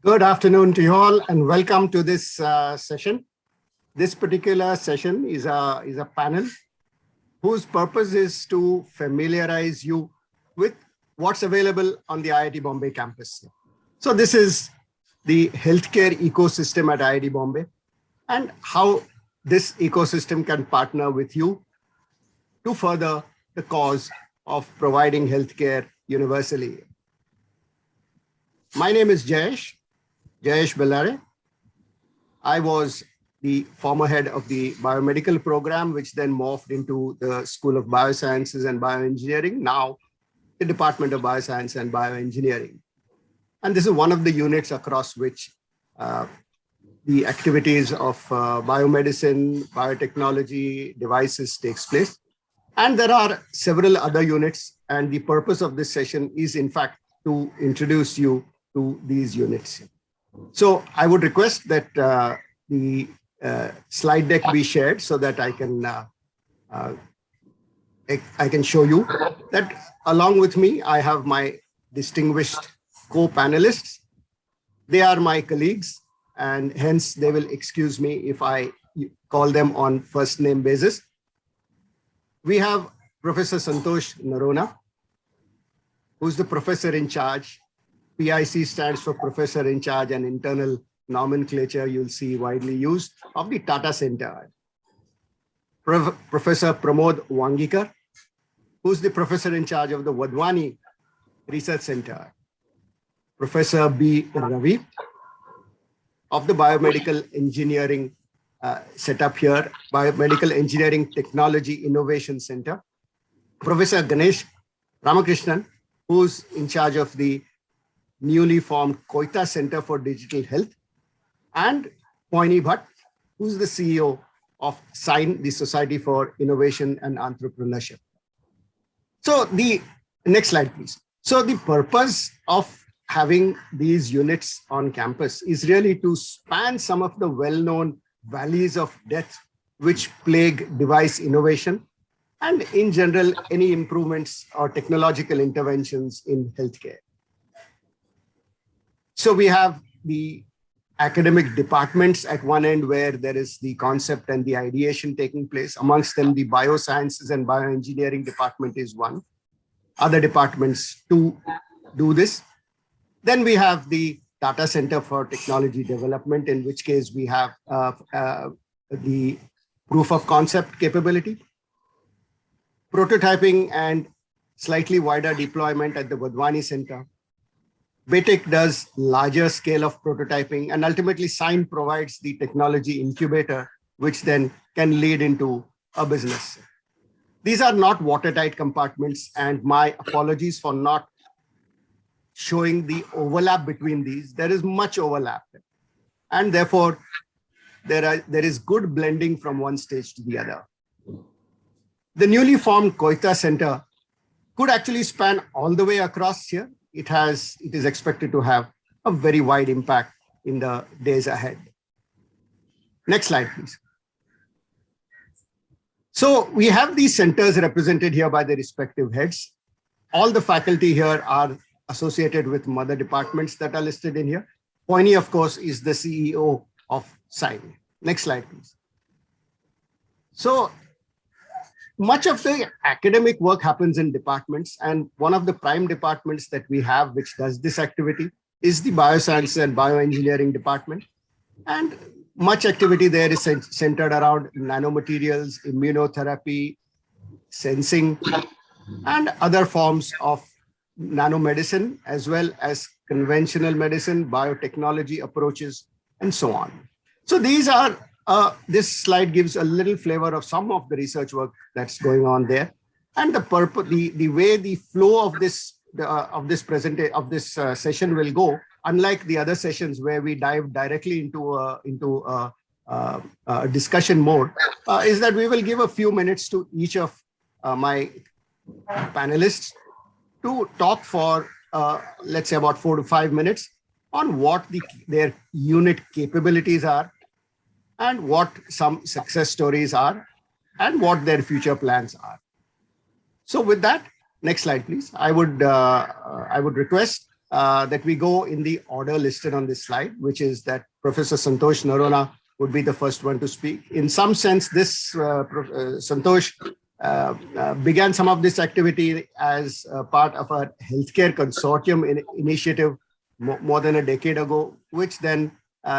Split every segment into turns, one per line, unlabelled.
Good afternoon to you all and welcome to this session. This particular session is a panel whose purpose is to familiarize you with what's available on the IIT Bombay campus. So this is the healthcare ecosystem at IIT Bombay and how this ecosystem can partner with you to further the cause of providing healthcare universally. My name is Jayesh Bellare. I was the former head of the biomedical program, which then morphed into the School of Biosciences and Bioengineering, now the Department of Bioscience and Bioengineering. And this is one of the units across which the activities of biomedicine, biotechnology, devices takes place. And there are several other units, and the purpose of this session is in fact to introduce you to these units. So I would request that the slide deck be shared so that I can show you that along with me, I have my distinguished co-panelists. They are my colleagues and hence they will excuse me if I call them on first name basis. We have Professor Santosh Narona, who's the professor in charge. PIC stands for Professor in Charge, and internal nomenclature you'll see widely used of the Tata Center. Professor Pramod Wangikar, who's the Professor in Charge of the Wadhwani Research Center. Professor B. Ravi of the Biomedical Engineering setup here, Biomedical Engineering Technology Innovation Center. Professor Ganesh Ramakrishnan, who's in charge of the newly formed Koita Center for Digital Health, and Poini Bhatt, who's the CEO of SIGN, the Society for Innovation and Entrepreneurship. So the next slide, please. So the purpose of having these units on campus is really to span some of the well-known valleys of death which plague device innovation and in general, any improvements or technological interventions in healthcare. So we have the academic departments at one end where there is the concept and the ideation taking place. Amongst them, the biosciences and bioengineering department is one. Other departments to do this. Then we have the Tata Center for Technology Development, in which case we have the proof of concept capability, prototyping and slightly wider deployment at the Wadhwani Center. BETEC does larger scale of prototyping, and ultimately SIGN provides the technology incubator, which then can lead into a business. These are not watertight compartments, and my apologies for not showing the overlap between these. There is much overlap, and therefore there is good blending from one stage to the other. The newly formed Koita Center could actually span all the way across here. It is expected to have a very wide impact in the days ahead. Next slide, please. So we have these centers represented here by the respective heads. All the faculty here are associated with mother departments that are listed in here. Poini, of course, is the CEO of SIGN. Next slide, please. So much of the academic work happens in departments, and one of the prime departments that we have which does this activity is the Biosciences and Bioengineering department. And much activity there is centered around nanomaterials, immunotherapy, sensing, and other forms of nanomedicine, as well as conventional medicine, biotechnology approaches, and so on. So these are this slide gives a little flavor of some of the research work that's going on there, and the purpose, the way the flow of this session will go. Unlike the other sessions where we dive directly into a discussion mode, is that we will give a few minutes to each of my panelists to talk for let's say about 4 to 5 minutes on what their unit capabilities are, and what some success stories are, and what their future plans are. So with that, next slide, please. I would request that we go in the order listed on this slide, which is that Professor Santosh Narona would be the first one to speak. In some sense, this Santosh began some of this activity as part of a healthcare consortium initiative more than a decade ago, which then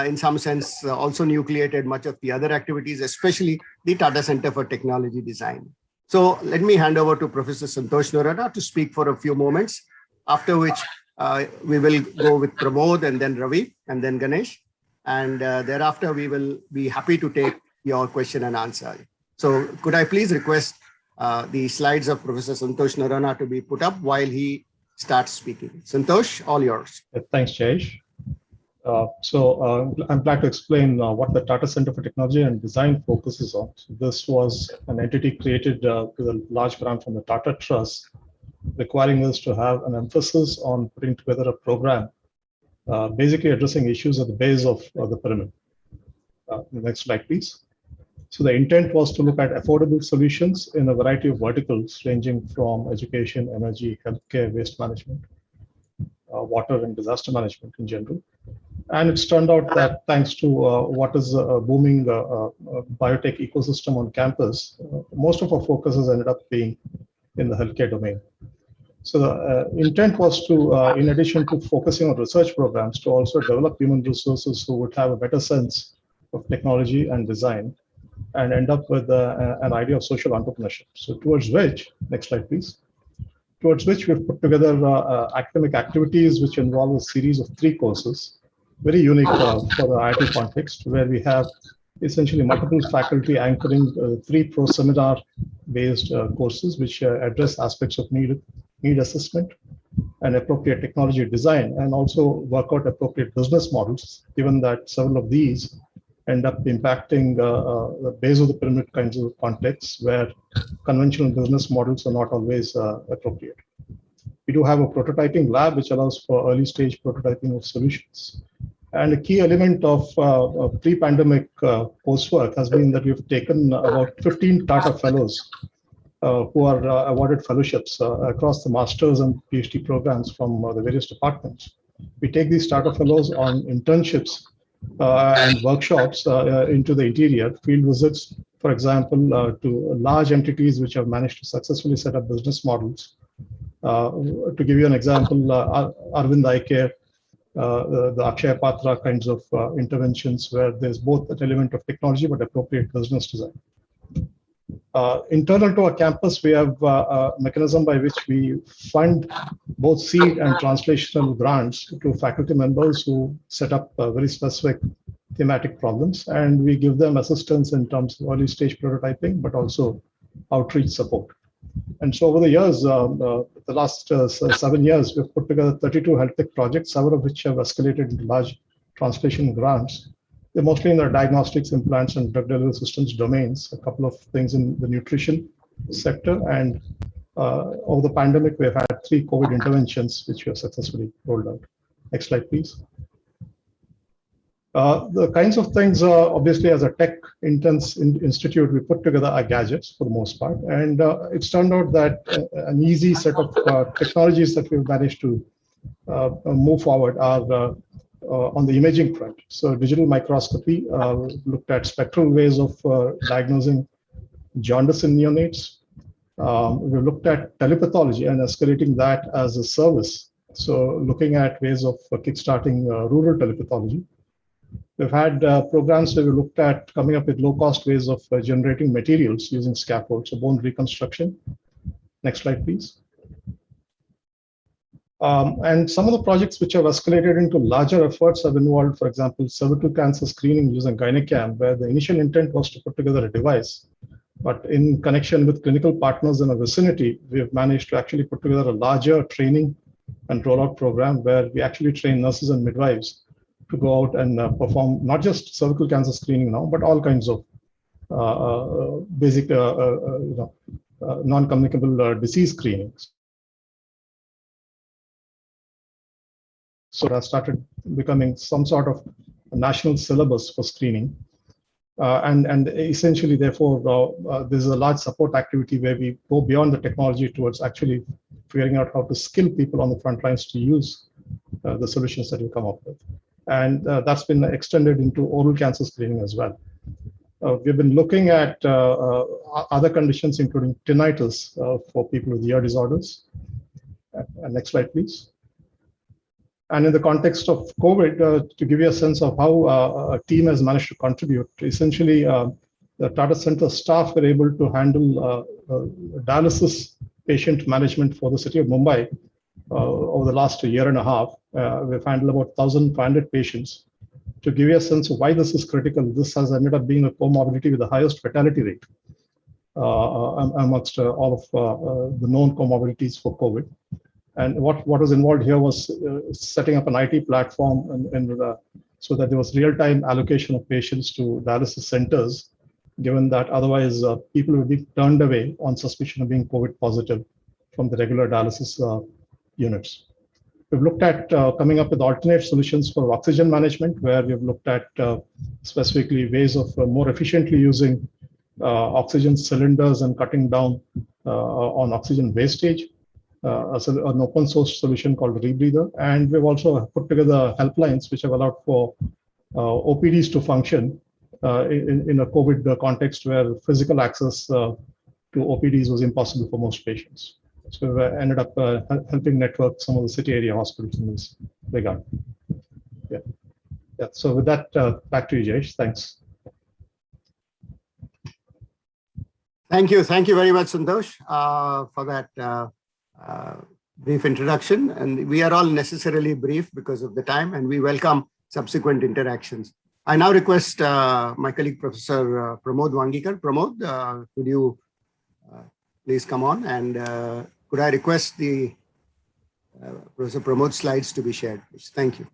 in some sense also nucleated much of the other activities, especially the Tata Center for Technology Design. So let me hand over to Professor Santosh Narona to speak for a few moments, after which we will go with Pramod and then Ravi and then Ganesh. And thereafter, we will be happy to take your question and answer. So could I please request the slides of Professor Santosh Narona to be put up while he starts speaking. Santosh, all yours.
Thanks, Jayesh. I'm glad to explain what the Tata Center for Technology and Design focuses on. So this was an entity created with a large grant from the Tata Trust, requiring us to have an emphasis on putting together a program, basically addressing issues at the base of the pyramid. Next slide, please. So the intent was to look at affordable solutions in a variety of verticals, ranging from education, energy, healthcare, waste management, water and disaster management in general. And it's turned out that thanks to what is a booming biotech ecosystem on campus, most of our focus has ended up being in the healthcare domain. So the intent was to, in addition to focusing on research programs, to also develop human resources who would have a better sense of technology and design and end up with an idea of social entrepreneurship. So towards which, next slide, please. Towards which we've put together academic activities which involve a series of 3 courses, very unique for the IIT context, where we have essentially multiple faculty anchoring 3 pro-seminar-based courses which address aspects of need assessment and appropriate technology design, and also work out appropriate business models, given that several of these end up impacting the base of the pyramid kinds of contexts where conventional business models are not always appropriate. We do have a prototyping lab which allows for early stage prototyping of solutions. And a key element of pre-pandemic coursework has been that we've taken about 15 Tata Fellows who are awarded fellowships across the master's and PhD programs from the various departments. We take these Tata Fellows on internships and workshops into the interior, field visits, for example, to large entities which have managed to successfully set up business models. To give you an example, Arvind Eye Care, the Akshaya Patra kinds of interventions where there's both an element of technology but appropriate business design. Internal to our campus, we have a mechanism by which we fund both seed and translational grants to faculty members who set up very specific thematic problems, and we give them assistance in terms of early stage prototyping, but also outreach support. And so over the years, the last 7 years, we've put together 32 health tech projects, several of which have escalated into large translation grants. They're mostly in the diagnostics, implants, and drug delivery systems domains, a couple of things in the nutrition sector. And over the pandemic, we've had 3 COVID interventions, which we have successfully rolled out. Next slide, please. The kinds of things, obviously, as a tech-intense institute, we put together our gadgets for the most part. And it's turned out that an easy set of technologies that we've managed to move forward are on the imaging front. So digital microscopy looked at spectral ways of diagnosing jaundice in neonates. We looked at telepathology and escalating that as a service. So looking at ways of kickstarting rural telepathology. We've had programs where we looked at coming up with low-cost ways of generating materials using scaffolds, so bone reconstruction. Next slide, please. And some of the projects which have escalated into larger efforts have involved, for example, cervical cancer screening using Gynecam, where the initial intent was to put together a device. But in connection with clinical partners in a vicinity, we have managed to actually put together a larger training and rollout program where we actually train nurses and midwives to go out and perform not just cervical cancer screening now, but all kinds of basic non-communicable disease screenings. So that started becoming some sort of a national syllabus for screening. And essentially, therefore, there's a large support activity where we go beyond the technology towards actually figuring out how to skill people on the front lines to use the solutions that you come up with. And that's been extended into oral cancer screening as well. We've been looking at other conditions, including tinnitus for people with ear disorders. Next slide, please. And in the context of COVID, to give you a sense of how a team has managed to contribute, essentially, the Tata Center staff were able to handle dialysis patient management for the city of Mumbai over the last year and a half. We've handled about 1,500 patients. To give you a sense of why this is critical, this has ended up being a comorbidity with the highest fatality rate amongst all of the known comorbidities for COVID. And what was involved here was setting up an IT platform so that there was real-time allocation of patients to dialysis centers, given that otherwise people would be turned away on suspicion of being COVID positive from the regular dialysis units. We've looked at coming up with alternate solutions for oxygen management, where we've looked at specifically ways of more efficiently using oxygen cylinders and cutting down on oxygen wastage. An open source solution called Rebreather. And we've also put together helplines which have allowed for OPDs to function in a COVID context where physical access to OPDs was impossible for most patients. So we ended up helping network some of the city area hospitals in this regard. Yeah. So with that, back to you, Jayesh. Thanks.
Thank you very much, Santosh, for that brief introduction. And we are all necessarily brief because of the time, and we welcome subsequent interactions. I now request my colleague, Professor Pramod Wangikar. Pramod, could you please come on, and could I request the Professor Pramod's slides to be shared, please? Thank you.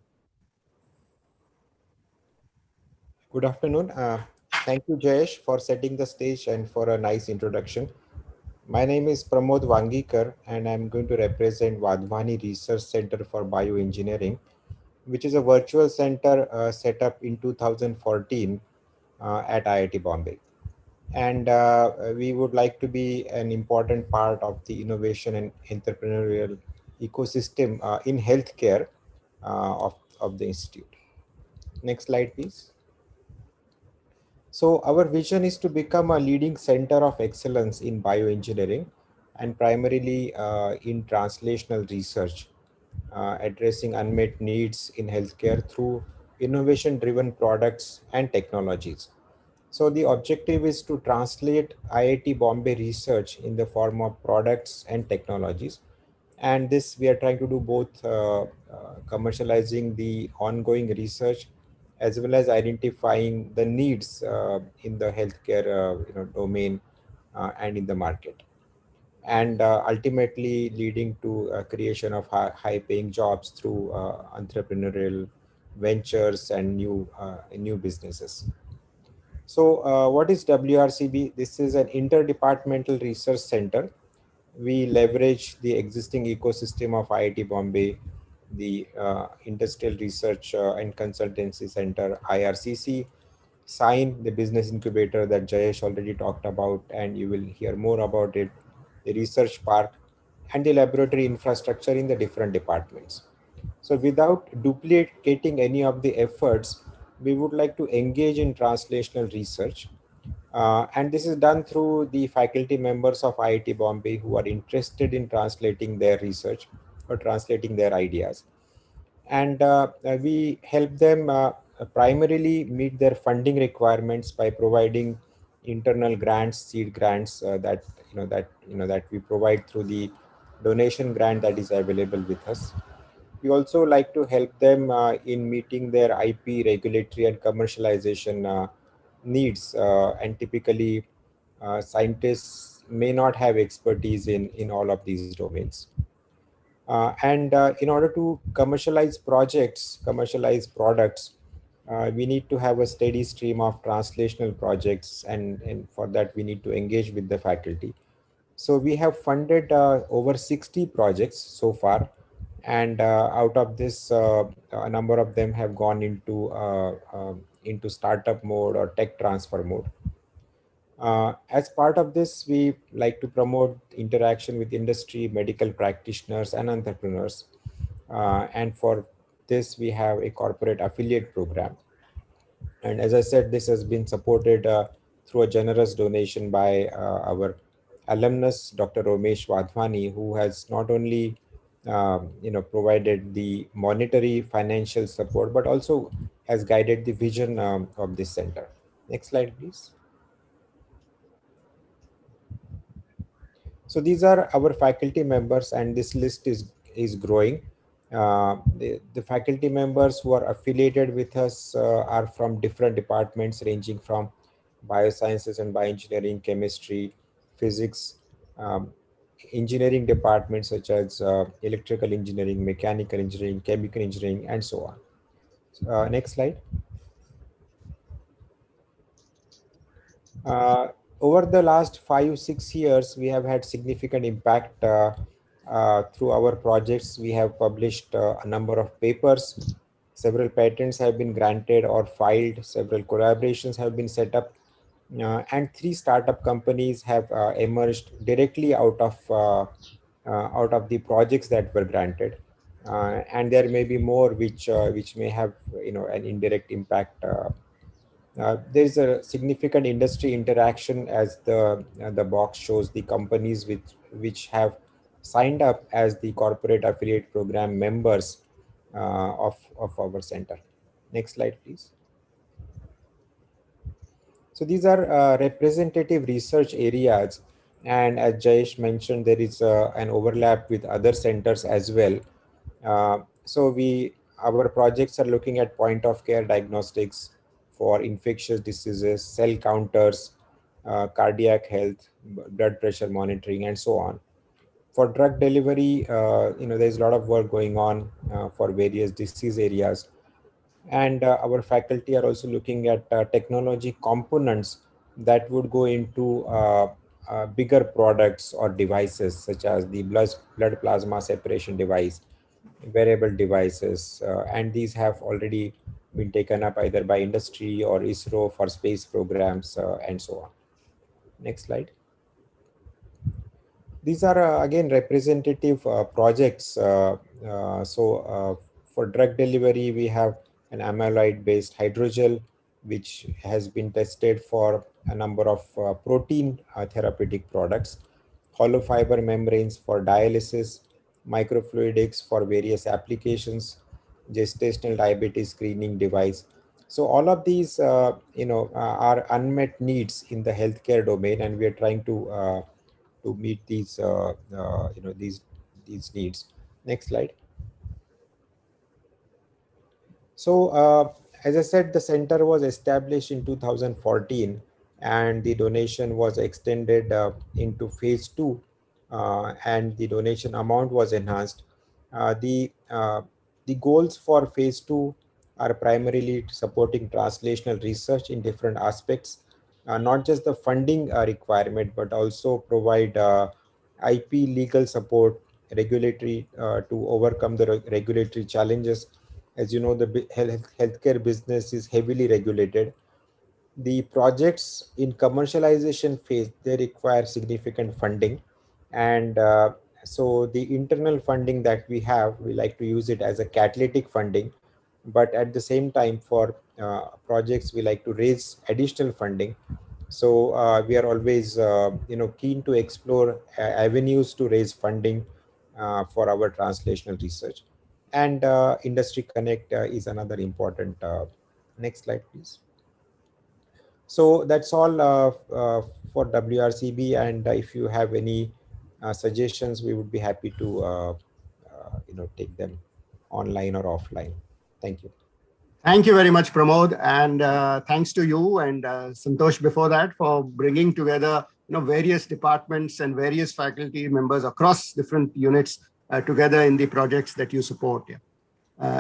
Good afternoon. Thank you, Jayesh, for setting the stage and for a nice introduction. My name is Pramod Wangikar, and I'm going to represent Wadhwani Research Center for Bioengineering, which is a virtual center set up in 2014 at IIT Bombay. And we would like to be an important part of the innovation and entrepreneurial ecosystem in healthcare of the institute. Next slide, please. So our vision is to become a leading center of excellence in bioengineering and primarily in translational research, addressing unmet needs in healthcare through innovation-driven products and technologies. So the objective is to translate IIT Bombay research in the form of products and technologies. And this we are trying to do both commercializing the ongoing research as well as identifying the needs in the healthcare domain and in the market. And ultimately leading to creation of high-paying jobs through entrepreneurial ventures and new businesses. So what is WRCB? This is an interdepartmental research center. We leverage the existing ecosystem of IIT Bombay, the Industrial Research and Consultancy Center, IRCC, SIGN, the business incubator that Jayesh already talked about, and you will hear more about it, the research park, and the laboratory infrastructure in the different departments. So without duplicating any of the efforts, we would like to engage in translational research. And this is done through the faculty members of IIT Bombay who are interested in translating their research or translating their ideas. And we help them primarily meet their funding requirements by providing internal grants, seed grants that we provide through the donation grant that is available with us. We also like to help them in meeting their IP, regulatory, and commercialization needs. And typically, scientists may not have expertise in all of these domains. And in order to commercialize products, we need to have a steady stream of translational projects, and for that we need to engage with the faculty. So we have funded over 60 projects so far, and out of this, a number of them have gone into startup mode or tech transfer mode. As part of this, we like to promote interaction with industry, medical practitioners, and entrepreneurs. And for this, we have a corporate affiliate program. And as I said, this has been supported through a generous donation by our alumnus, Dr. Romesh Wadhwani, who has not only provided the monetary financial support, but also has guided the vision of this center. Next slide, please. So these are our faculty members, and this list is growing. The faculty members who are affiliated with us are from different departments, ranging from biosciences and bioengineering, chemistry, physics, um, engineering departments such as electrical engineering, mechanical engineering, chemical engineering, and so on. Next slide. Uh, Over the last 5-6 years, we have had significant impact through our projects. We have published a number of papers. Several patents have been granted or filed. Several collaborations have been set up. And 3 startup companies have emerged directly out of the projects that were granted. And there may be more which may have an indirect impact. There is a significant industry interaction, as the box shows the companies which have signed up as the corporate affiliate program members of our center. Next slide, please. So these are representative research areas, and as Jayesh mentioned, there is an overlap with other centers as well. So our projects are looking at point of care diagnostics for infectious diseases, cell counters, cardiac health, blood pressure monitoring, and so on. For drug delivery, there's a lot of work going on for various disease areas. And our faculty are also looking at technology components that would go into bigger products or devices, such as the blood plasma separation device, wearable devices, and these have already been taken up either by industry or ISRO for space programs, and so on. Next slide. These are again representative projects. For drug delivery, we have an amyloid-based hydrogel, which has been tested for a number of protein therapeutic products, hollow fiber membranes for dialysis, microfluidics for various applications, gestational diabetes screening device. So all of these, are unmet needs in the healthcare domain, and we are trying to meet these needs. Next slide. So as I said, the center was established in 2014, and the donation was extended into phase 2, and the donation amount was enhanced. The goals for phase 2 are primarily supporting translational research in different aspects, not just the funding requirement, but also provide IP legal support, regulatory to overcome the regulatory challenges. As you know, the healthcare business is heavily regulated. The projects in commercialization phase, they require significant funding, and so the internal funding that we have, we like to use it as a catalytic funding, but at the same time, for projects, we like to raise additional funding. So we are always keen to explore avenues to raise funding for our translational research. And industry connect is another important. Next slide, please. So that's all for WRCB, and if you have any suggestions, we would be happy to take them online or offline. Thank you.
Thank you very much, Pramod, and thanks to you and Santosh before that for bringing together various departments and various faculty members across different units together in the projects that you support.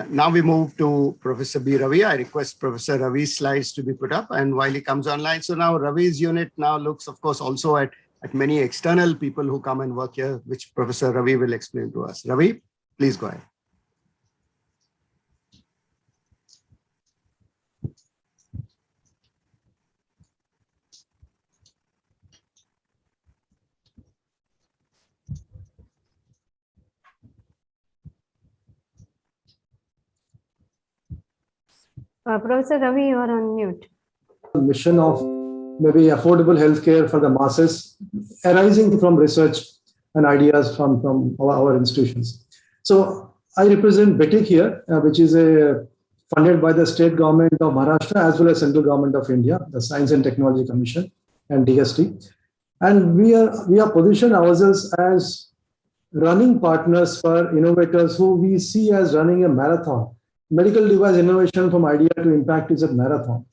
Now we move to Professor B. Ravi. I request Professor Ravi's slides to be put up, and while he comes online. So now Ravi's unit now looks, of course, also at many external people who come and work here, which Professor Ravi will explain to us. Ravi, please go ahead.
Professor Ravi, you are on mute.
Mission of maybe affordable healthcare for the masses arising from research and ideas from our institutions. So I represent BETIC here, which is funded by the state government of Maharashtra as well as central government of India, the Science and Technology Commission and DST. And we are positioned ourselves as running partners for innovators who we see as running a marathon. Medical device innovation from idea to impact is a marathon.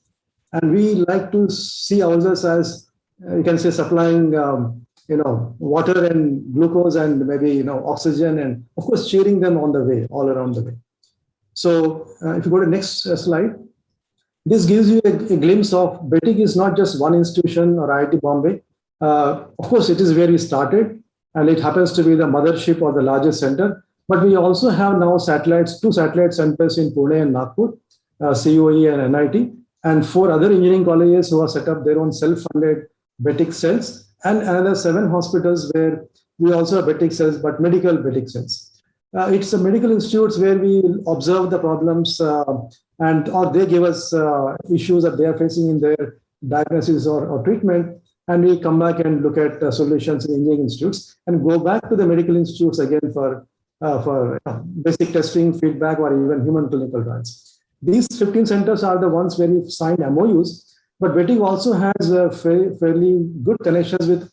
And we like to see ourselves as, you can say, supplying, water and glucose and maybe, oxygen, and of course, cheering them on the way, all around the way. So if you go to the next slide, this gives you a glimpse of BETIC is not just one institution or IIT Bombay. Of course, it is where we started, and it happens to be the mothership or the largest center. But we also have now two satellite centers in Pune and Nagpur, COE and NIT, and 4 other engineering colleges who have set up their own self-funded BETIC cells, and another 7 hospitals where we also have BETIC cells, but medical BETIC cells. It's the medical institutes where we observe the problems or they give us issues that they are facing in their diagnosis or treatment, and we come back and look at solutions in engineering institutes and go back to the medical institutes again for basic testing, feedback, or even human clinical trials. These 15 centers are the ones where we've signed MOUs, but BETIC also has fairly good connections with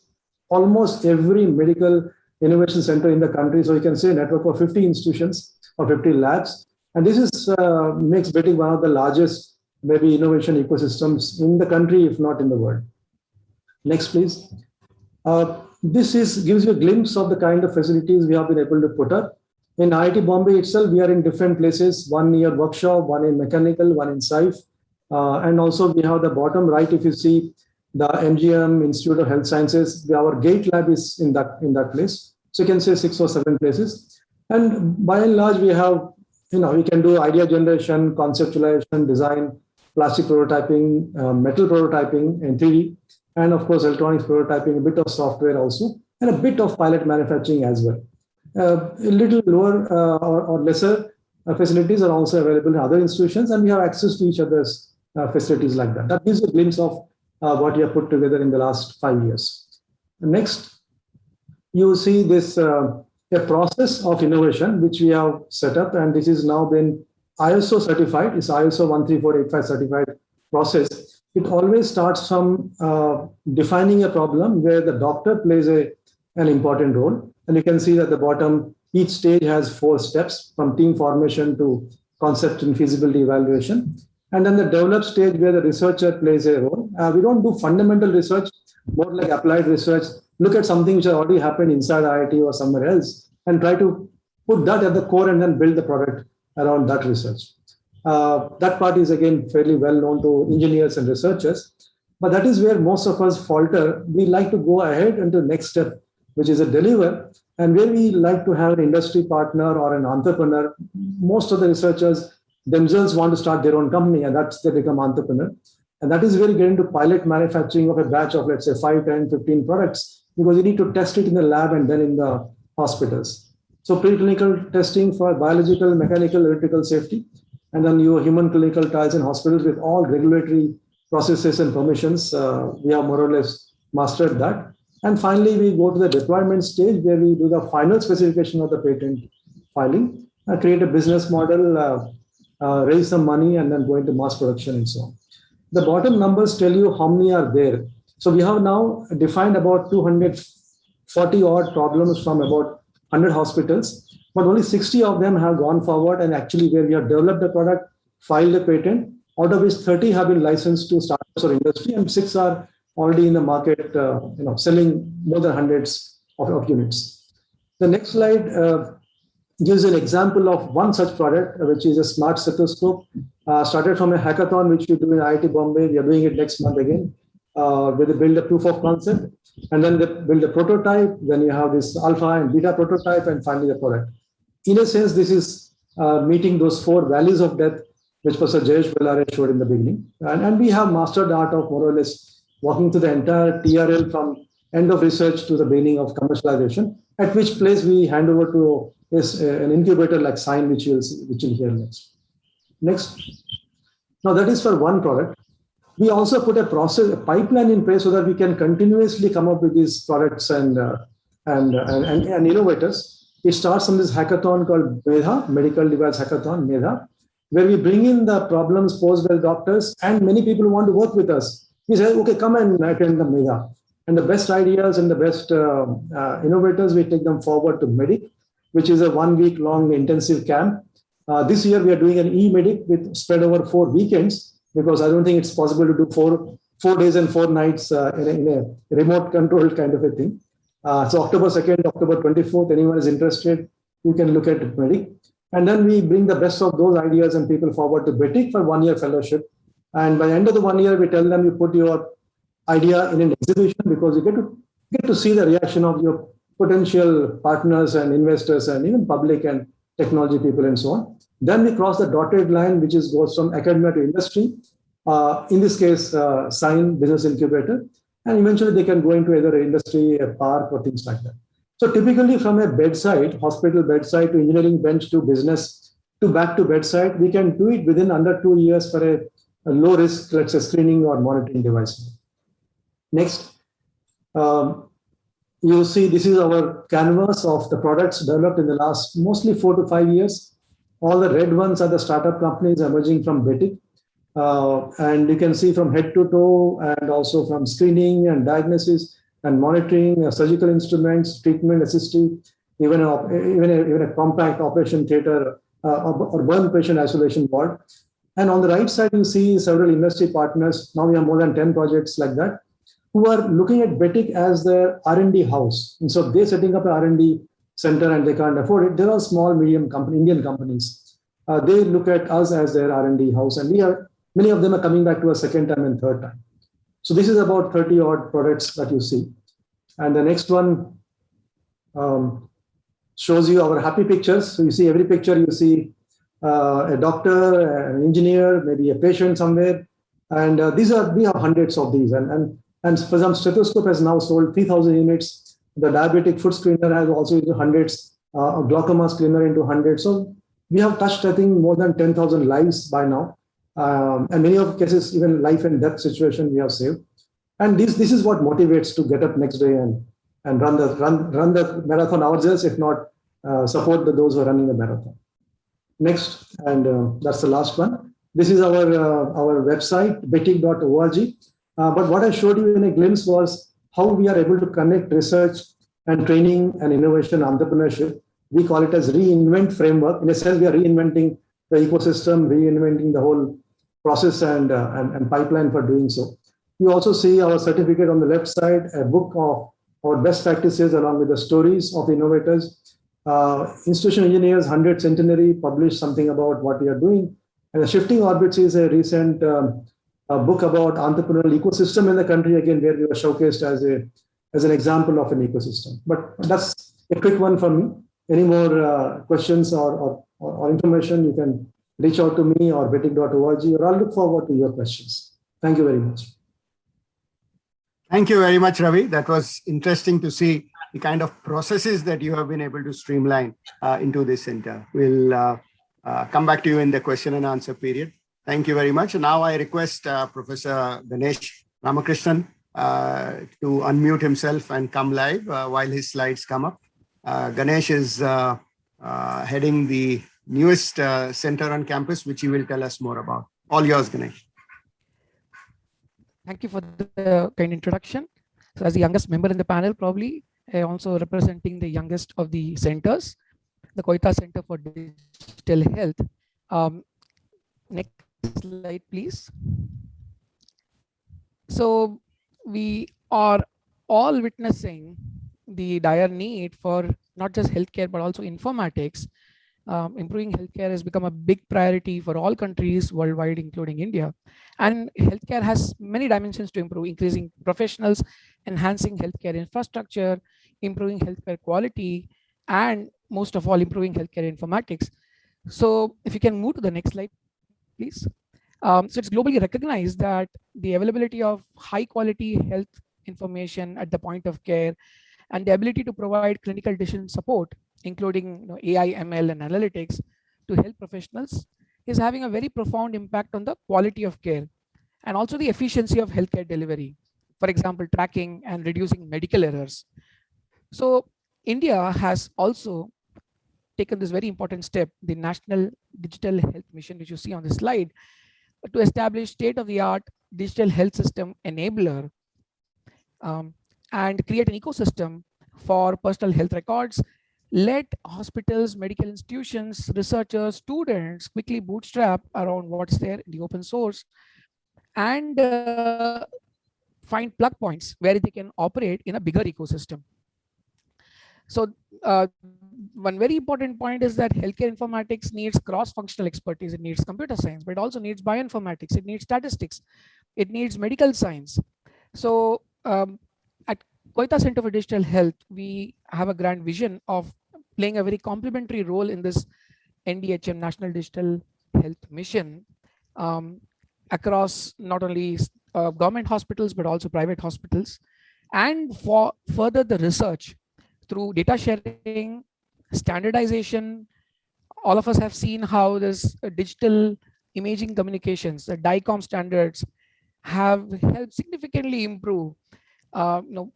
almost every medical innovation center in the country. So you can say a network of 50 institutions or 50 labs. And this makes BETIC one of the largest maybe innovation ecosystems in the country, if not in the world. Next, please. This gives you a glimpse of the kind of facilities we have been able to put up. In IIT Bombay itself, we are in different places, one near workshop, one in mechanical, one in SAIF. And also we have the bottom right, if you see the MGM Institute of Health Sciences, our GATE lab is in that place. So you can say 6 or 7 places. And by and large, we have, we can do idea generation, conceptualization, design, plastic prototyping, metal prototyping in 3D, and of course, electronics prototyping, a bit of software also, and a bit of pilot manufacturing as well. A little lower or lesser facilities are also available in other institutions, and we have access to each other's facilities like that. That gives a glimpse of what we have put together in the last 5 years. Next, you see this a process of innovation which we have set up, and this is now been ISO certified. It's ISO 13485 certified process. It always starts from defining a problem where the doctor plays an important role. And you can see at the bottom, each stage has 4 steps from team formation to concept and feasibility evaluation. And then the develop stage where the researcher plays a role. We don't do fundamental research, more like applied research. Look at something which has already happened inside IIT or somewhere else and try to put that at the core and then build the product around that research. That part is again fairly well known to engineers and researchers, but that is where most of us falter. We like to go ahead into the next step, which is a deliver, and where we like to have an industry partner or an entrepreneur. Most of the researchers themselves want to start their own company, and that's they become entrepreneur. And that is where you get into pilot manufacturing of a batch of, let's say, 5, 10, 15 products, because you need to test it in the lab and then in the hospitals. So preclinical testing for biological, mechanical, electrical safety, and then your human clinical trials in hospitals with all regulatory processes and permissions. We have more or less mastered that. And finally, we go to the deployment stage where we do the final specification of the patent filing, create a business model, raise some money, and then go into mass production and so on. The bottom numbers tell you how many are there. So we have now defined about 240 odd problems from about 100 hospitals, but only 60 of them have gone forward and actually where we have developed the product, filed a patent, out of which 30 have been licensed to startups or industry, and 6 are already in the market, selling more than hundreds of units. The next slide gives an example of one such product, which is a smart stethoscope. Started from a hackathon, which we do in IIT Bombay. We are doing it next month again, where they build a proof of concept, and then they build a prototype. Then you have this alpha and beta prototype, and finally the product. In a sense, this is meeting those 4 values of death, which Professor Jayesh Bellare showed in the beginning. And we have mastered the art of more or less walking through the entire TRL from end of research to the beginning of commercialization, at which place we hand over to an incubator like Sign, which you'll hear next. Next. Now that is for one product. We also put a process, a pipeline in place so that we can continuously come up with these products and innovators. It starts from this hackathon called MEDHA, Medical Device Hackathon, MEDHA, where we bring in the problems posed by doctors, and many people want to work with us. We say, okay, come and attend the MEDHA. And the best ideas and the best innovators, we take them forward to MEDIC, which is a 1 week long intensive camp. This year, we are doing an e-MEDIC with spread over 4 weekends, because I don't think it's possible to do four days and 4 nights in a remote controlled kind of a thing. So October 2nd, October 24th, anyone is interested, you can look at MEDIC. And then we bring the best of those ideas and people forward to BETIC for 1 year fellowship. And by the end of the 1 year, we tell them you put your idea in an exhibition, because you get to see the reaction of your potential partners and investors and even public and technology people and so on. Then we cross the dotted line, which goes from academia to industry. In this case, Sign Business Incubator. And eventually they can go into either an industry, a park, or things like that. So typically from a bedside, hospital bedside to engineering bench to business to back to bedside, we can do it within under 2 years for a low risk, let's say, screening or monitoring device. Next, you see this is our canvas of the products developed in the last mostly 4 to 5 years. All the red ones are the startup companies emerging from BETIC. And you can see from head to toe, and also from screening and diagnosis and monitoring, surgical instruments, treatment assistive, even a compact operation theater or burn patient isolation ward. And on the right side, you see several industry partners. Now we have more than 10 projects like that, who are looking at BETIC as their R&D house. And so they're setting up an R&D center and they can't afford it. There are small, medium Indian companies. They look at us as their R&D house, and many of them are coming back to us second time and third time. So this is about 30 odd products that you see. And the next one shows you our happy pictures. So you see every picture, you see a doctor, an engineer, maybe a patient somewhere. And we have hundreds of these. And for example, Stethoscope has now sold 3,000 units. The diabetic foot screener has also into hundreds, a glaucoma screener into hundreds. So we have touched, I think, more than 10,000 lives by now. And many of cases, even life and death situation we have saved. And this is what motivates to get up next day and run the marathon ourselves, if not support those who are running the marathon. Next, and that's the last one. This is our website, betic.org. But what I showed you in a glimpse was how we are able to connect research and training and innovation entrepreneurship. We call it as reinvent framework. In a sense, we are reinventing the ecosystem, reinventing the whole process and pipeline for doing so. You also see our certificate on the left side, a book of our best practices along with the stories of innovators. Institution Engineers 100th Centenary published something about what we are doing. And Shifting Orbits is a recent book about entrepreneurial ecosystem in the country, again, where we were showcased as an example of an ecosystem. But that's a quick one for me. Any more questions or information, you can reach out to me or betic.org, or I'll look forward to your questions. Thank you very much.
Thank you very much, Ravi. That was interesting to see the kind of processes that you have been able to streamline into this center. We'll come back to you in the question and answer period. Thank you very much. Now I request Professor Ganesh Ramakrishnan to unmute himself and come live while his slides come up. Ganesh is heading the newest center on campus, which he will tell us more about. All yours, Ganesh.
Thank you for the kind introduction. So as the youngest member in the panel, probably also representing the youngest of the centers, the Koita Center for Digital Health. Next slide, please. So we are all witnessing the dire need for not just healthcare, but also informatics. Improving healthcare has become a big priority for all countries worldwide, including India. And healthcare has many dimensions to improve: increasing professionals, enhancing healthcare infrastructure, improving healthcare quality, and most of all, improving healthcare informatics. So if you can move to the next slide, please. So it's globally recognized that the availability of high quality health information at the point of care and the ability to provide clinical decision support, including AI, ML, and analytics to health professionals, is having a very profound impact on the quality of care and also the efficiency of healthcare delivery. For example, tracking and reducing medical errors. So India has also taken this very important step, the National Digital Health Mission, which you see on the slide, to establish state-of-the-art digital health system enabler and create an ecosystem for personal health records. Let hospitals, medical institutions, researchers, students quickly bootstrap around what's there in the open source and find plug points where they can operate in a bigger ecosystem. So one very important point is that healthcare informatics needs cross-functional expertise. It needs computer science, but it also needs bioinformatics. It needs statistics. It needs medical science. So at Koita Center for Digital Health, we have a grand vision of playing a very complementary role in this NDHM, National Digital Health Mission, across not only government hospitals, but also private hospitals, and for further the research through data sharing, standardization. All of us have seen how this digital imaging communications, the DICOM standards, have helped significantly improve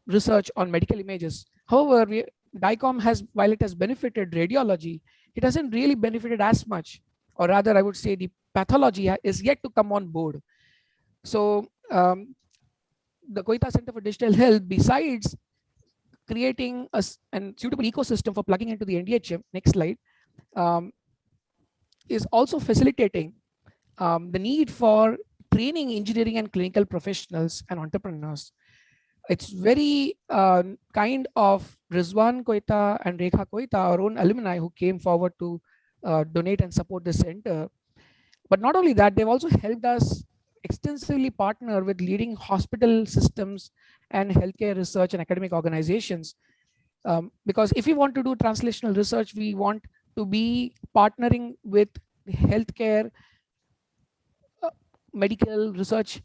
research on medical images. However, DICOM has, while it has benefited radiology, it hasn't really benefited as much, or rather I would say the pathology is yet to come on board. So the Koita Center for Digital Health, besides creating a suitable ecosystem for plugging into the NDHM, next slide, is also facilitating the need for training engineering and clinical professionals and entrepreneurs. It's very kind of Rizwan Koita and Rekha Koita, our own alumni, who came forward to donate and support the center. But not only that, they've also helped us extensively partner with leading hospital systems and healthcare research and academic organizations. Because if we want to do translational research, we want to be partnering with healthcare medical research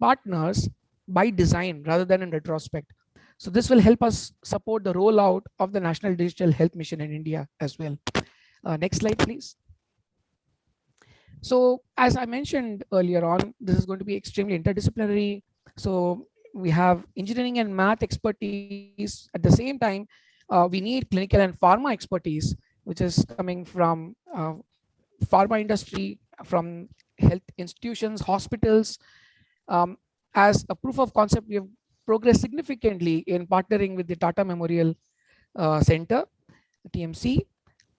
partners by design rather than in retrospect. So this will help us support the rollout of the National Digital Health Mission in India as well. Next slide, please. So as I mentioned earlier on, this is going to be extremely interdisciplinary. So we have engineering and math expertise. At the same time, we need clinical and pharma expertise, which is coming from pharma industry, from health institutions, hospitals. As a proof of concept, we have progressed significantly in partnering with the Tata Memorial Center, TMC.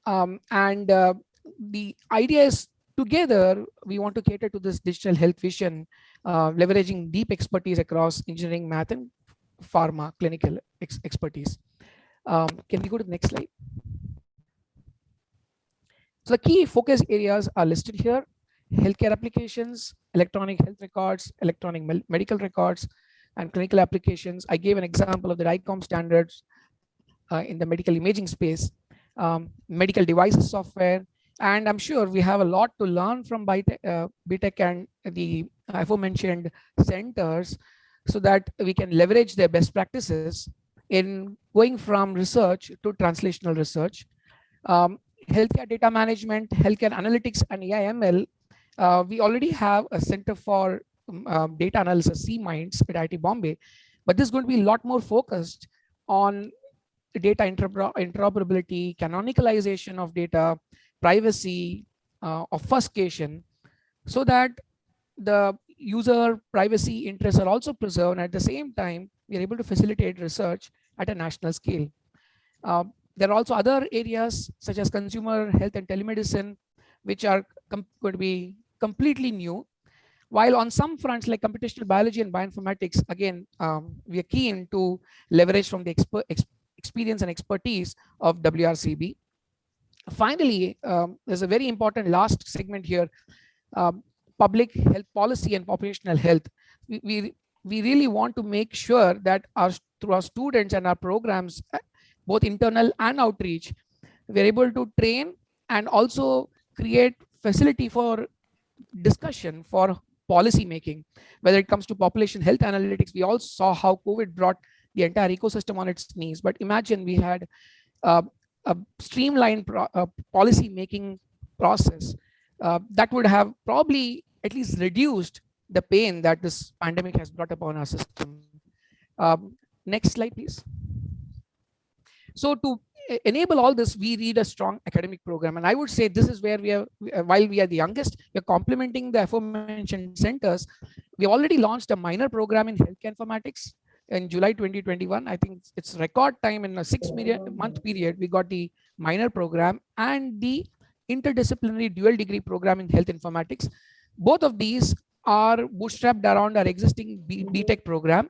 And the idea is, together, we want to cater to this digital health vision, leveraging deep expertise across engineering, math, and pharma clinical expertise. Can we go to the next slide? So the key focus areas are listed here: healthcare applications, electronic health records, electronic medical records, and clinical applications. I gave an example of the DICOM standards in the medical imaging space, medical devices software, and I'm sure we have a lot to learn from BTech and the aforementioned centers, so that we can leverage their best practices in going from research to translational research. Healthcare data management, healthcare analytics, and AI/ML. We already have a Center for Data Analysis, C-Minds, at IIT Bombay, but this is going to be a lot more focused on data interoperability, canonicalization of data, privacy, obfuscation, so that the user privacy interests are also preserved. And at the same time, we are able to facilitate research at a national scale. There are also other areas such as consumer health and telemedicine, which are going to be completely new. While on some fronts like computational biology and bioinformatics, again, we are keen to leverage from the experience and expertise of WRCB. Finally, there's a very important last segment here, public health policy and populational health. We really want to make sure that through our students and our programs, both internal and outreach, we're able to train and also create facility for discussion for policy making, whether it comes to population health analytics. We all saw how COVID brought the entire ecosystem on its knees, but imagine we had a streamlined policy making process that would have probably at least reduced the pain that this pandemic has brought upon our system. Next slide, please. So to enable all this, we need a strong academic program. And I would say this is where we are, while we are the youngest, we are complementing the aforementioned centers. We already launched a minor program in healthcare informatics in July 2021. I think it's record time. In a 6-month period, we got the minor program and the interdisciplinary dual degree program in health informatics. Both of these are bootstrapped around our existing BTech program,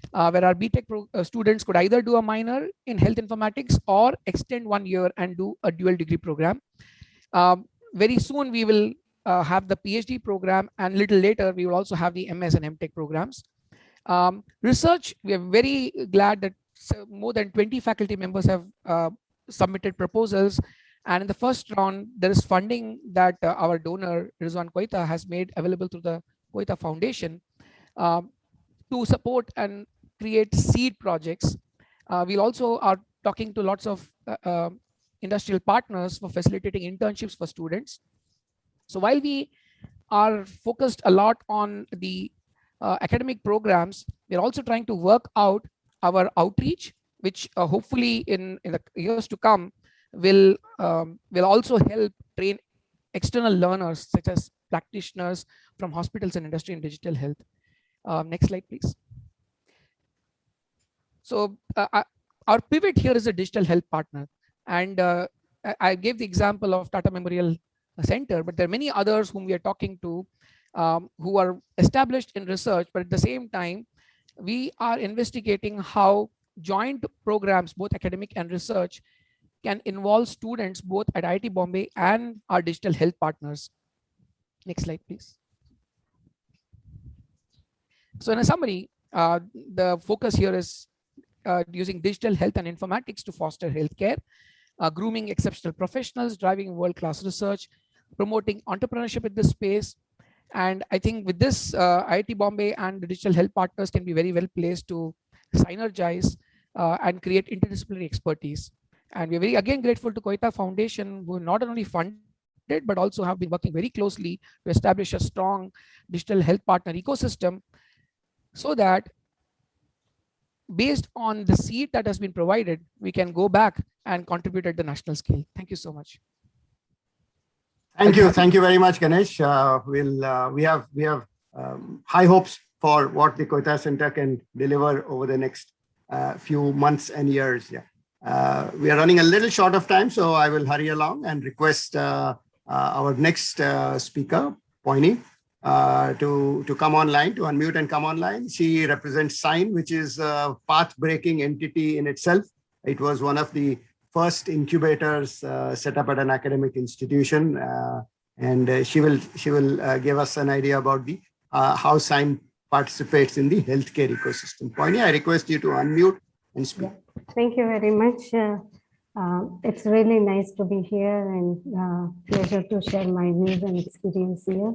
where our BTech students could either do a minor in health informatics or extend 1 year and do a dual degree program. Very soon we will have the PhD program, and little later we will also have the MS and MTech programs. Research, we are very glad that more than 20 faculty members have submitted proposals, and in the first round there is funding that our donor Rizwan Koita has made available through the Koita Foundation to support and create seed projects. We'll also are talking to lots of industrial partners for facilitating internships for students. So while we are focused a lot on the academic programs, we're also trying to work out our outreach, which hopefully in the years to come will also help train external learners such as practitioners from hospitals and industry in digital health. Next slide, please. So our pivot here is a digital health partner, and I gave the example of Tata Memorial Center, but there are many others whom we are talking to who are established in research, but at the same time we are investigating how joint programs, both academic and research, can involve students both at IIT Bombay and our digital health partners. Next slide, please. So in a summary, the focus here is using digital health and informatics to foster healthcare, grooming exceptional professionals, driving world-class research, promoting entrepreneurship in this space. And I think with this, IIT Bombay and the digital health partners can be very well placed to synergize and create interdisciplinary expertise. And we're very, again, grateful to Koita Foundation, who not only funded, but also have been working very closely to establish a strong digital health partner ecosystem, so that based on the seed that has been provided, we can go back and contribute at the national scale. Thank you so much.
Thank you very much, Ganesh. We have high hopes for what the Koita Center can deliver over the next few months and years. Yeah, we are running a little short of time, so I will hurry along and request our next speaker, Poini, to come online, to unmute and come online. She represents SIGN, which is a path-breaking entity in itself. It was one of the first incubators set up at an academic institution, and she will give us an idea about the how SIGN participates in the healthcare ecosystem. Poini, I request you to unmute and speak.
Thank you very much. It's really nice to be here and pleasure to share my views and experience here.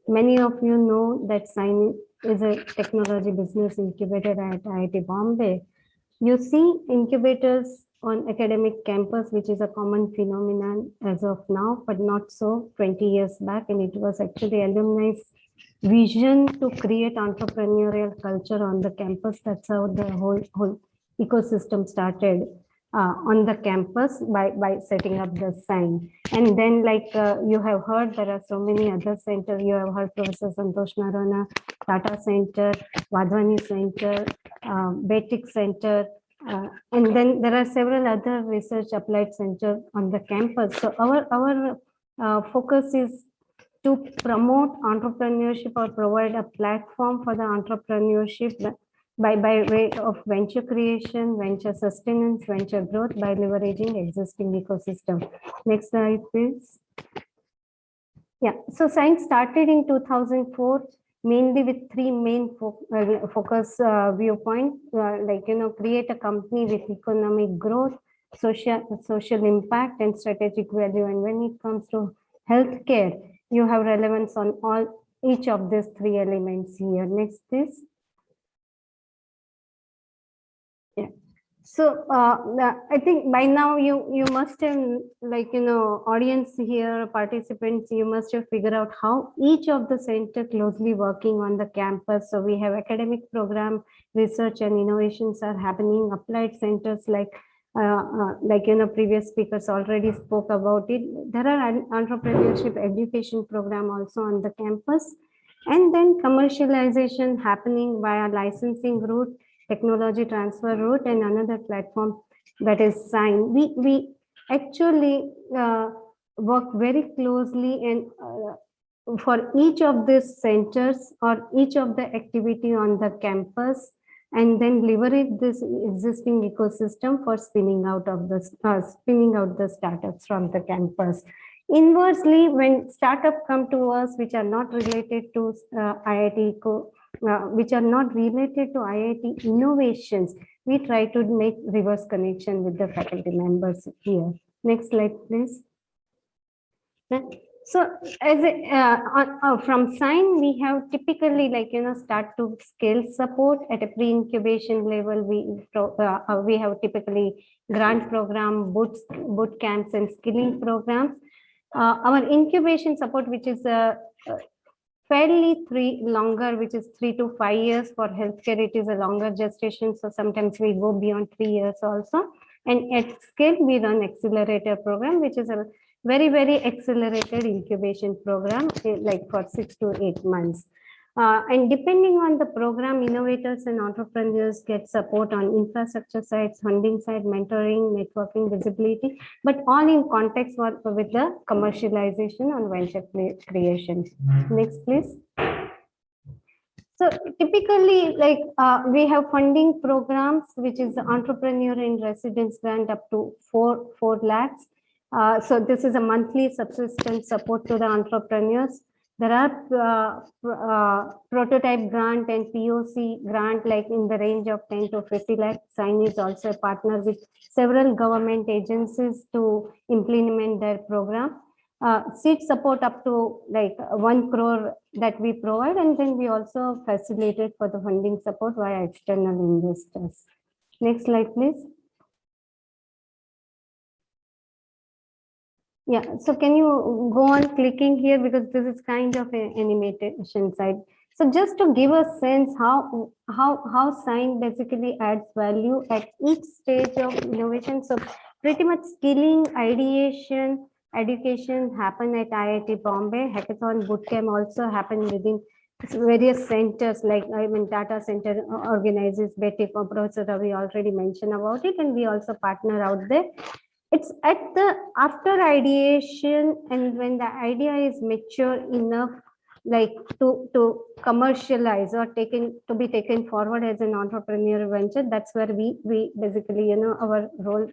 Many of you know that SIGN is a technology business incubator at IIT Bombay. You see incubators on academic campus, which is a common phenomenon as of now, but not so 20 years back. And it was actually alumni's vision to create entrepreneurial culture on the campus. That's how the whole ecosystem started on the campus by setting up the SIGN. And then, like you have heard, there are so many other centers. You have heard Professor Santosh Narana, Tata Center, Wadhwani Center, Betic Center, and then there are several other research applied centers on the campus. So our focus is to promote entrepreneurship or provide a platform for the entrepreneurship by way of venture creation, venture sustenance, venture growth by leveraging existing ecosystem. Next slide, please. Yeah, so SIGN started in 2004, mainly with three main focus viewpoint, create a company with economic growth, social impact, and strategic value. And when it comes to healthcare, you have relevance on each of these three elements here. Next, please. Yeah. I think by now you must have, like, audience here, participants, you must have figured out how each of the center closely working on the campus. So we have academic program, research and innovations are happening, applied centers like previous speakers already spoke about it. There are entrepreneurship education program also on the campus, and then commercialization happening via licensing route, technology transfer route, and another platform that is Sign. We actually work very closely and for each of these centers or each of the activity on the campus, and then leverage this existing ecosystem for spinning out the startups from the campus. Inversely, when startups come to us which are not related to IIT, which are not related to IIT innovations, we try to make reverse connection with the faculty members here. Next slide, please. So as from Sign, we have typically start to scale support at a pre-incubation level. We have typically grant program, boot camps and skilling programs. Our incubation support, which is fairly longer, which is 3 to 5 years. For healthcare, it is a longer gestation. So sometimes we go beyond 3 years also. And at scale, we run accelerator program, which is a very, very accelerated incubation program, like for 6 to 8 months. And depending on the program, innovators and entrepreneurs get support on infrastructure side, funding side, mentoring, networking, visibility, but all in context with the commercialization and venture creation. Next, please. So typically, we have funding programs, which is the entrepreneur in residence grant up to 4 lakhs. So this is a monthly subsistence support to the entrepreneurs. There are prototype grant and POC grant, like in the range of 10 to 50 lakh. Sign is also a partner with several government agencies to implement their program. Seed support up to 1 crore that we provide, and then we also facilitate for the funding support via external investors. Next slide, please. Yeah, so can you go on clicking here, because this is kind of an animation side. So just to give a sense how Sign basically adds value at each stage of innovation. So pretty much skilling, ideation, education happen at IIT Bombay. Hackathon Bootcamp also happen within various centers, like Tata Center organizes Betty, Professor Ravi already mentioned about it, and we also partner out there. It's at the after ideation, and when the idea is mature enough, to commercialize or to be taken forward as an entrepreneurial venture, that's where we basically, our role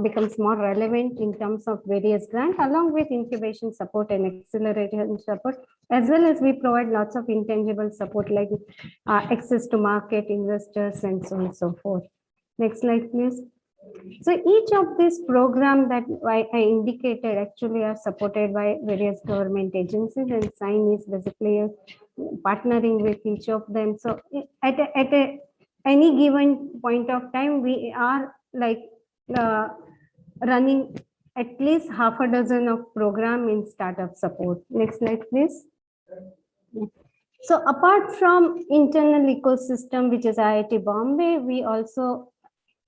becomes more relevant in terms of various grants, along with incubation support and acceleration support, as well as we provide lots of intangible support like access to market, investors, and so on and so forth. Next slide, please. So each of these programs that I indicated actually are supported by various government agencies, and Sign is basically partnering with each of them. So at any given point of time, we are running at least half a dozen of program in startup support. Next slide, please. So apart from internal ecosystem, which is IIT Bombay, we also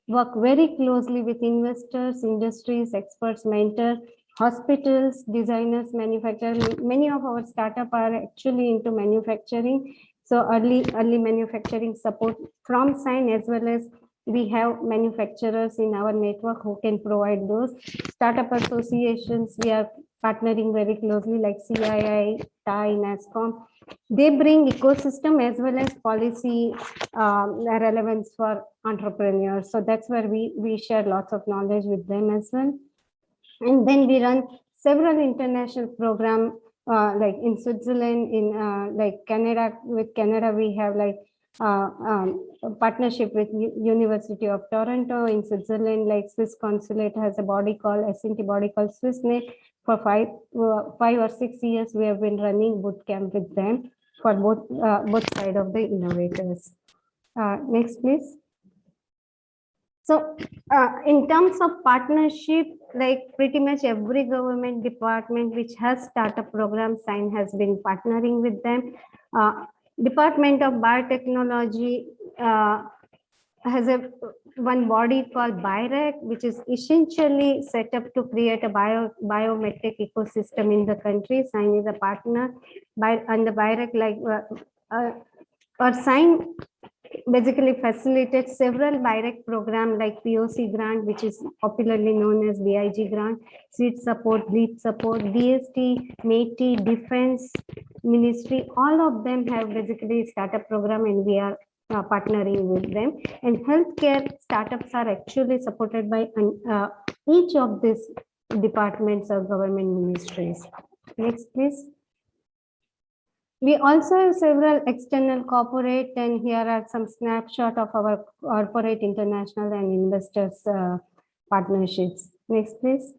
work very closely with investors, industries, experts, mentors, hospitals, designers, manufacturers. Many of our startups are actually into manufacturing. So early manufacturing support from Sign, as well as we have manufacturers in our network who can provide those. Startup associations, we are partnering very closely, like CII, TAI, NASSCOM. They bring ecosystem as well as policy relevance for entrepreneurs. So that's where we share lots of knowledge with them as well. And then we run several international programs, like in Switzerland, in Canada. With Canada, we have a partnership with University of Toronto. In Switzerland, Swiss consulate has a body called SNT body called Swissnet. For 5 or 6 years, we have been running bootcamp with them for both sides of the innovators. Next, please. So in terms of partnership, like pretty much every government department which has startup program, Sign has been partnering with them. Department of Biotechnology has one body called BIRAC, which is essentially set up to create a biometric ecosystem in the country. Sign is a partner, and the BIRAC, like or Sign basically facilitates several BIRAC programs like POC grant, which is popularly known as BIG grant, seed support, lead support, DST, METI, Defense Ministry. All of them have basically startup program, and we are partnering with them. And healthcare startups are actually supported by each of these departments or government ministries. Next, please. We also have several external corporate, and here are some snapshot of our corporate, international, and investors partnerships. Next, please.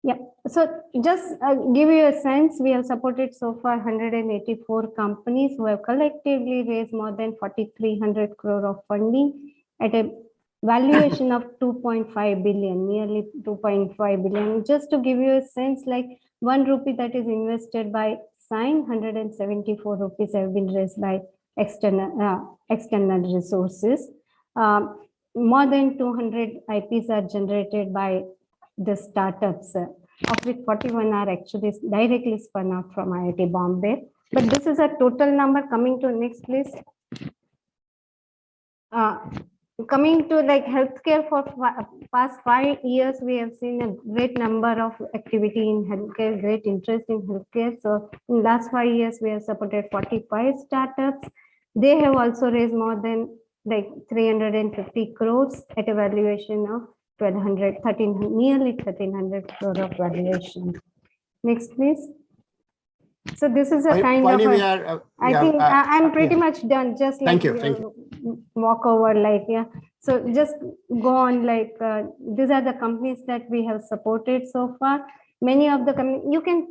Yeah, so just give you a sense, we have supported so far 184 companies who have collectively raised more than 4,300 crore of funding at a valuation of 2.5 billion, nearly 2.5 billion. Just to give you a sense, like 1 rupee that is invested by Sign, 174 rupees have been raised by external resources. More than 200 IPs are generated by the startups, of which 41 are actually directly spun out from IIT Bombay. But this is a total number. Coming to next, please. Coming to like healthcare, for past 5 years, we have seen a great number of activity in healthcare, great interest in healthcare. So in last 5 years, we have supported 45 startups. They have also raised more than like 350 crores at a valuation of 1,200, nearly 1,300 crore of valuation. Next, please. So this is a kind of a, I think I'm pretty much done. Just like
thank you.
Walk over, like, yeah. So just go on, like these are the companies that we have supported so far. Many of the companies, you can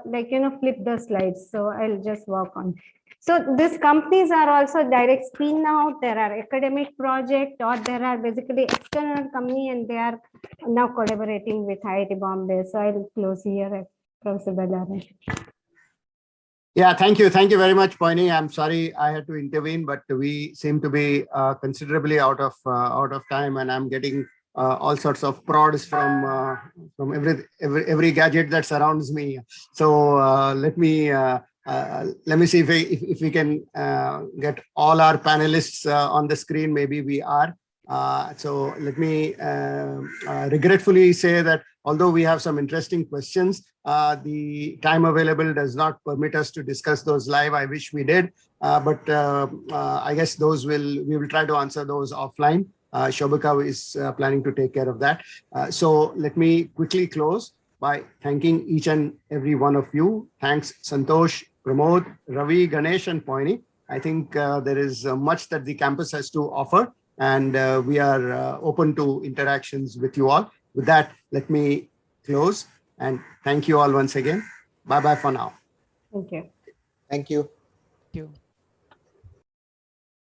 like, you know, flip the slides. So I'll just walk on. So these companies are also direct spin out. There are academic project, or there are basically external company, and they are now collaborating with IIT Bombay. So I'll close here, Professor Bellare.
Yeah, thank you. Thank you very much, Poini. I'm sorry I had to intervene, but we seem to be considerably out of time, and I'm getting all sorts of prods from every gadget that surrounds me. So let me see if we can get all our panelists on the screen. Maybe we are. So let me regretfully say that although we have some interesting questions, the time available does not permit us to discuss those live. I wish we did, but I guess we will try to answer those offline. Shobhika is planning to take care of that. So let me quickly close by thanking each and every one of you. Thanks, Santosh, Pramod, Ravi, Ganesh, and Poini. I think there is much that the campus has to offer, and we are open to interactions with you all. With that, let me close and thank you all once again. Bye-bye for now.
Thank you.
Thank you.
Thank you.